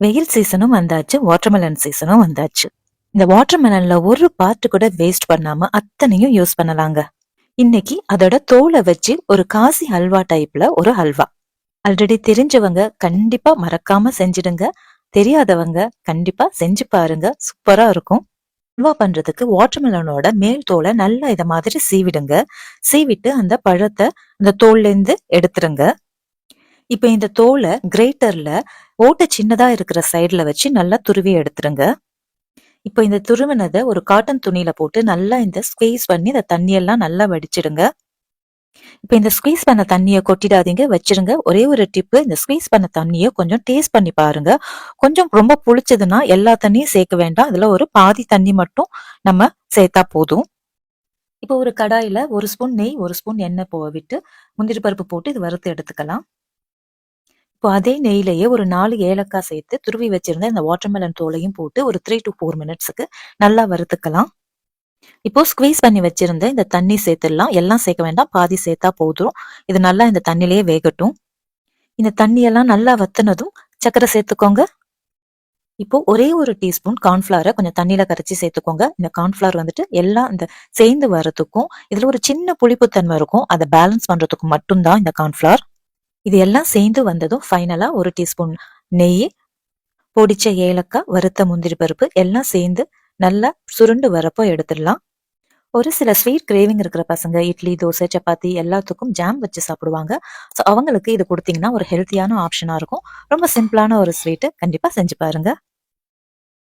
வெயில் சீசனும் வந்தாச்சு, வாட்டர்மெலன் சீசனும் வந்தாச்சு. இந்த வாட்டர்மெலன்ல ஒரு பார்ட் கூட வேஸ்ட் பண்ணாம அத்தனையும் யூஸ் பண்ணலாங்க. இன்னைக்கு அதோட தோலை வச்சு ஒரு காசி ஹல்வா டைப்ல ஒரு ஹல்வா. ஆல்ரெடி தெரிஞ்சவங்க கண்டிப்பா மறக்காம செஞ்சிடுங்க. தெரியாதவங்க கண்டிப்பா செஞ்சு பாருங்க, சூப்பரா இருக்கும். ஹல்வா பண்றதுக்கு வாட்டர்மெலனோட மேல் தோலை நல்லா இத மாதிரி சீவிடுங்க. சீவிட்டு அந்த பழத்தை அந்த தோல்ல இருந்து எடுத்துருங்க. இப்ப இந்த தோலை கிரேட்டர்ல ஓட்டை சின்னதா இருக்கிற சைடுல வச்சு நல்லா துருவி எடுத்துருங்க. இப்போ இந்த துருவினதை ஒரு காட்டன் துணியில போட்டு நல்லா இந்த ஸ்குவீஸ் பண்ணி இந்த தண்ணியெல்லாம் நல்லா வடிச்சிடுங்க. இப்போ இந்த ஸ்குவீஸ் பண்ண தண்ணியை கொட்டிடாதீங்க, வச்சிருங்க. ஒரே ஒரு டிப்பு, இந்த ஸ்குவீஸ் பண்ண தண்ணியை கொஞ்சம் டேஸ்ட் பண்ணி பாருங்க. கொஞ்சம் ரொம்ப புளிச்சதுன்னா எல்லா தண்ணியும் சேர்க்க வேண்டாம், அதுல ஒரு பாதி தண்ணி மட்டும் நம்ம சேர்த்தா போதும். இப்போ ஒரு கடாயில ஒரு ஸ்பூன் நெய், ஒரு ஸ்பூன் எண்ணெய் விட்டு முந்திரி பருப்பு போட்டு இது வறுத்து எடுத்துக்கலாம். இப்போ அதே நெய்லயே ஒரு 4 ஏலக்காய் சேர்த்து துருவி வச்சிருந்த இந்த வாட்டர்மெலன் தோலையும் போட்டு ஒரு 3 to 4 மினிட்ஸ்க்கு நல்லா வறுத்துக்கலாம். இப்போ ஸ்குவீஸ் பண்ணி வச்சிருந்த இந்த தண்ணி சேர்த்துடலாம். எல்லாம் சேர்க்க வேண்டாம், பாதி சேர்த்தா போதும். இது நல்லா இந்த தண்ணிலேயே வேகட்டும். இந்த தண்ணியெல்லாம் நல்லா வத்துனதும் சர்க்கரை சேர்த்துக்கோங்க. இப்போ ஒரே ஒரு டீஸ்பூன் கார்ன்ஃபிளவரை கொஞ்சம் தண்ணியில கரைச்சி சேர்த்துக்கோங்க. இந்த கார்ன்ஃபிளவர் வந்துட்டு எல்லாம் இந்த சேர்ந்து வரதுக்கும் இதுல ஒரு சின்ன புளிப்புத்தன்மை இருக்கும், அதை பேலன்ஸ் பண்றதுக்கும் மட்டும்தான் இந்த கார்ன்ஃபிளவர். இது எல்லாம் சேர்ந்து வந்ததும் ஃபைனலா ஒரு டீஸ்பூன் நெய், பொடிச்ச ஏலக்காய், வறுத்த முந்திரி பருப்பு எல்லாம் சேர்ந்து நல்லா சுருண்டு வரப்போ எடுத்துடலாம். ஒரு சில ஸ்வீட் கிரேவிங் இருக்கிற பசங்க இட்லி, தோசை, சப்பாத்தி எல்லாத்துக்கும் ஜாம் வச்சு சாப்பிடுவாங்க. ஸோ அவங்களுக்கு இது கொடுத்தீங்கன்னா ஒரு ஹெல்த்தியான ஆப்ஷனா இருக்கும். ரொம்ப சிம்பிளான ஒரு ஸ்வீட்டு, கண்டிப்பா செஞ்சு பாருங்க.